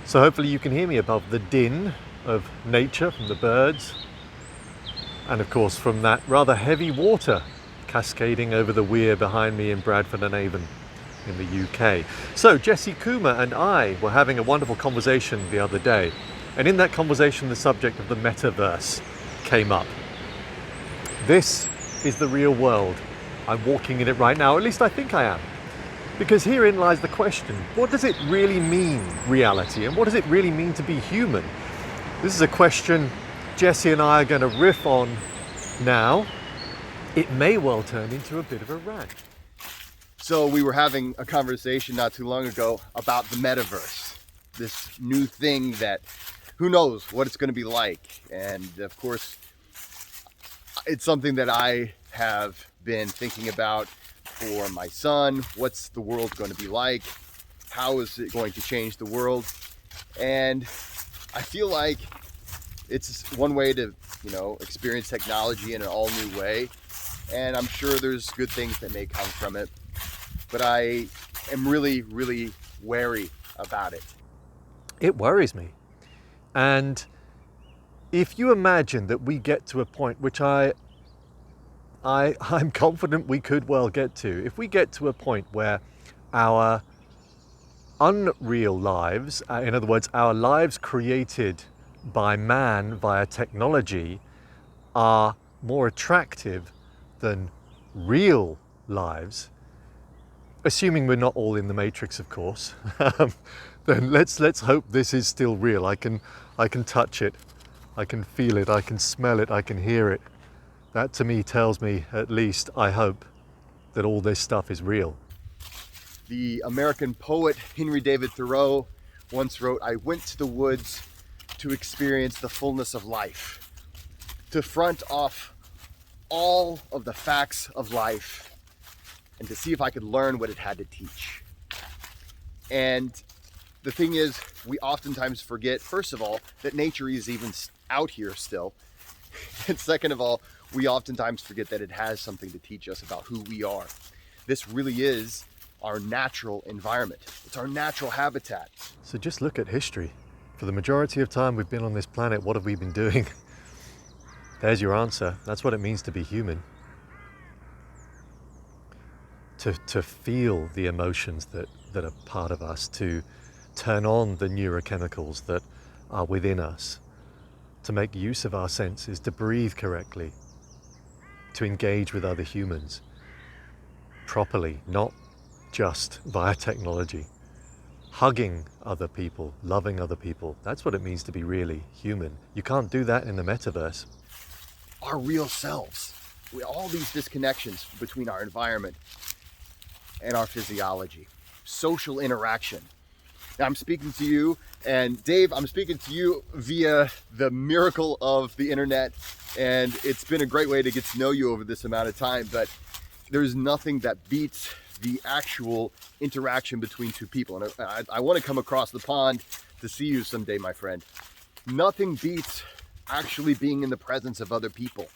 So hopefully you can hear me above the din of nature from the birds, and of course from that rather heavy water cascading over the weir behind me in Bradford-on-Avon in the UK. So Jesse Coomer and I were having a wonderful conversation the other day, and in that conversation the subject of the metaverse came up. This is the real world. I'm walking in it right now, at least I think I am. Because herein lies the question, what does it really mean, reality, and what does it really mean to be human? This is a question Jesse and I are going to riff on now. It may well turn into a bit of a rant. So we were having a conversation not too long ago about the metaverse, this new thing that who knows what it's going to be like. And of course, it's something that I have been thinking about for my son. What's the world going to be like? How is it going to change the world? And I feel like it's one way to, experience technology in an all new way. And I'm sure there's good things that may come from it. But I am really, really wary about it. It worries me. And if you imagine that we get to a point, which I'm confident we could well get to, if we get to a point where our unreal lives, in other words, our lives created by man via technology, are more attractive than real lives, assuming we're not all in the Matrix, of course, then let's hope this is still real. I can touch it, I can feel it, I can smell it, I can hear it. That to me tells me, at least I hope, that all this stuff is real. The American poet Henry David Thoreau once wrote, "I went to the woods to experience the fullness of life, to front off all of the facts of life, and to see if I could learn what it had to teach." And the thing is, we oftentimes forget, first of all, that nature is even out here still. And second of all, we oftentimes forget that it has something to teach us about who we are. This really is our natural environment. It's our natural habitat. So just look at history. For the majority of time we've been on this planet, what have we been doing? There's your answer. That's what it means to be human. To feel the emotions that are part of us, to turn on the neurochemicals that are within us, to make use of our senses, to breathe correctly, to engage with other humans properly, not just via technology. Hugging other people, loving other people, that's what it means to be really human. You can't do that in the metaverse. Our real selves, all these disconnections between our environment and our physiology, social interaction. Now I'm speaking to you, and Dave, I'm speaking to you via the miracle of the internet, and it's been a great way to get to know you over this amount of time, but there's nothing that beats the actual interaction between two people. And I want to come across the pond to see you someday, my friend. Nothing beats actually being in the presence of other people.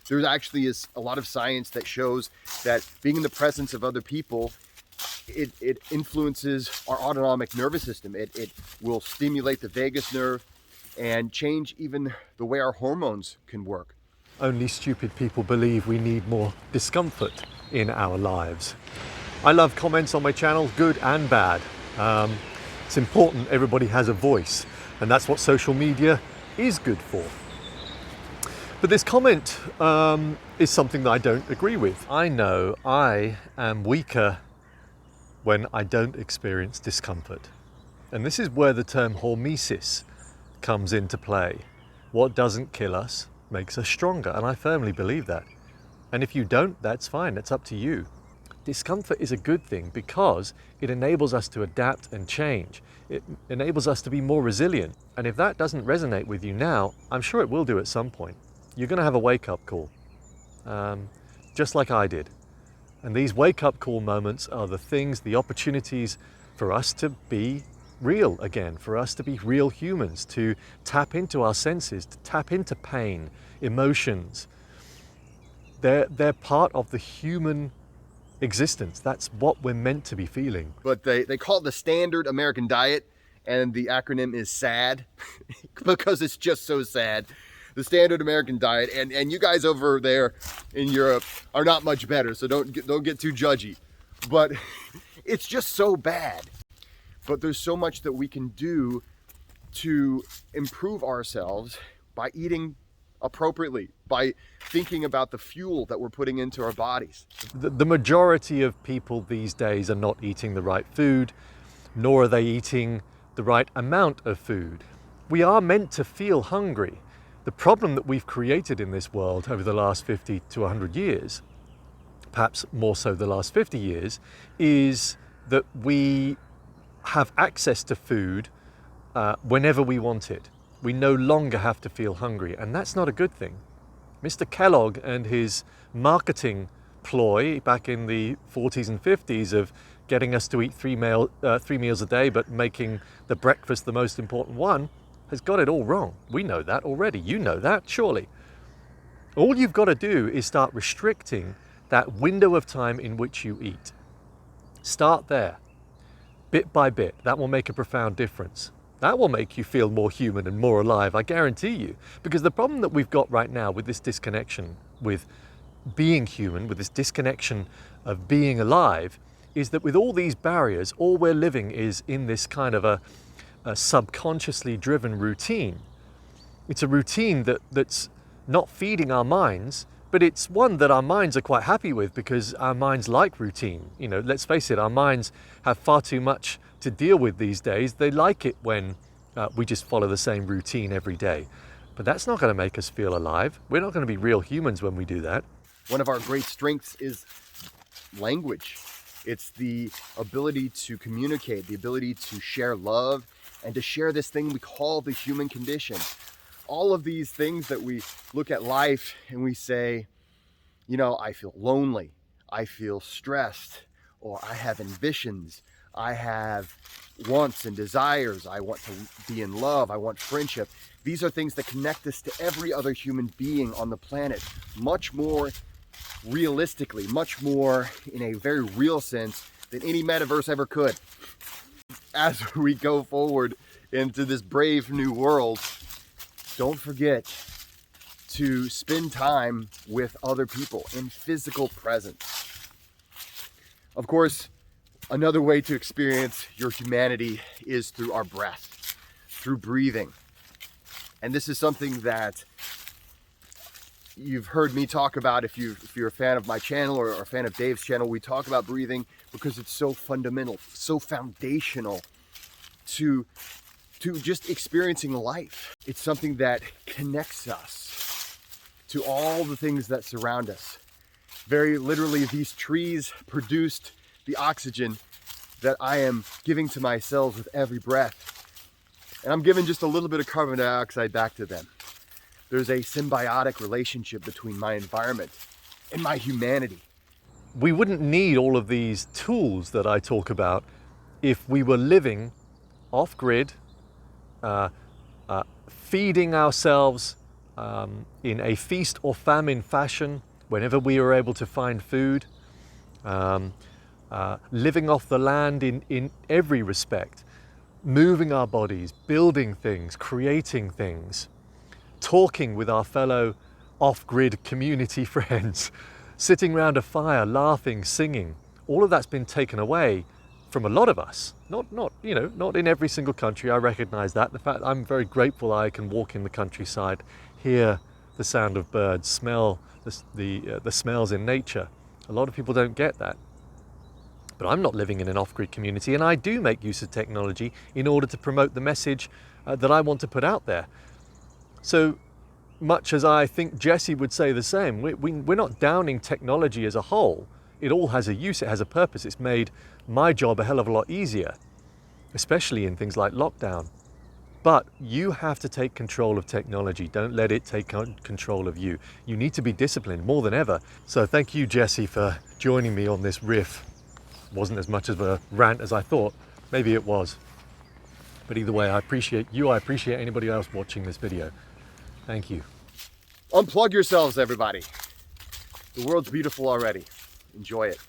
There actually is a lot of science that shows that being in the presence of other people, it influences our autonomic nervous system. It will stimulate the vagus nerve and change even the way our hormones can work. Only stupid people believe we need more discomfort in our lives. I love comments on my channel, good and bad. It's important everybody has a voice, and that's what social media is good for. But this comment is something that I don't agree with. I know I am weaker when I don't experience discomfort. And this is where the term hormesis comes into play. What doesn't kill us makes us stronger, and I firmly believe that. And if you don't, that's fine, it's up to you. Discomfort is a good thing because it enables us to adapt and change. It enables us to be more resilient. And if that doesn't resonate with you now, I'm sure it will do at some point. You're going to have a wake-up call, just like I did. And these wake-up call moments are the things, the opportunities for us to be real again, for us to be real humans, to tap into our senses, to tap into pain, emotions. They're part of the human existence. That's what we're meant to be feeling. But they call it the standard American diet, and the acronym is SAD because it's just so sad. The standard American diet, and you guys over there in Europe are not much better, so don't get too judgy. But it's just so bad. But there's so much that we can do to improve ourselves by eating appropriately, by thinking about the fuel that we're putting into our bodies. The majority of people these days are not eating the right food, nor are they eating the right amount of food. We are meant to feel hungry. The problem that we've created in this world over the last 50 to 100 years, perhaps more so the last 50 years, is that we have access to food whenever we want it. We no longer have to feel hungry, and that's not a good thing. Mr. Kellogg and his marketing ploy back in the 40s and 50s of getting us to eat three meals a day, but making the breakfast the most important one, has got it all wrong. We know that already. You know that, surely. All you've got to do is start restricting that window of time in which you eat. Start there, bit by bit. That will make a profound difference. That will make you feel more human and more alive, I guarantee you. Because the problem that we've got right now with this disconnection with being human, with this disconnection of being alive, is that with all these barriers, all we're living is in this kind of a subconsciously driven routine. It's a routine that's not feeding our minds, but it's one that our minds are quite happy with because our minds like routine. You know, let's face it, our minds have far too much to deal with these days. They like it when we just follow the same routine every day. But that's not going to make us feel alive. We're not going to be real humans when we do that. One of our great strengths is language. It's the ability to communicate, the ability to share love, and to share this thing we call the human condition. All of these things that we look at life and we say, you know, I feel lonely, I feel stressed, or I have ambitions, I have wants and desires, I want to be in love, I want friendship. These are things that connect us to every other human being on the planet, much more realistically, much more in a very real sense than any metaverse ever could. As we go forward into this brave new world, don't forget to spend time with other people in physical presence. Of course, another way to experience your humanity is through our breath, through breathing. And this is something that you've heard me talk about. If you're a fan of my channel or a fan of Dave's channel, we talk about breathing because it's so fundamental, so foundational to just experiencing life. It's something that connects us to all the things that surround us. Very literally, these trees produced the oxygen that I am giving to my cells with every breath. And I'm giving just a little bit of carbon dioxide back to them. There's a symbiotic relationship between my environment and my humanity. We wouldn't need all of these tools that I talk about if we were living off-grid, feeding ourselves in a feast or famine fashion whenever we were able to find food, living off the land in every respect, moving our bodies, building things, creating things, talking with our fellow off-grid community friends, sitting around a fire, laughing, singing. All of that's been taken away from a lot of us. Not in every single country. I recognize that. The fact I'm very grateful I can walk in the countryside, hear the sound of birds, smell the smells in nature. A lot of people don't get that. But I'm not living in an off-grid community, and I do make use of technology in order to promote the message that I want to put out there. So much as I think Jesse would say the same, we're not downing technology as a whole. It all has a use, it has a purpose. It's made my job a hell of a lot easier, especially in things like lockdown. But you have to take control of technology. Don't let it take control of you. You need to be disciplined more than ever. So thank you, Jesse, for joining me on this riff. It wasn't as much of a rant as I thought. Maybe it was. But either way, I appreciate you. I appreciate anybody else watching this video. Thank you. Unplug yourselves, everybody. The world's beautiful already. Enjoy it.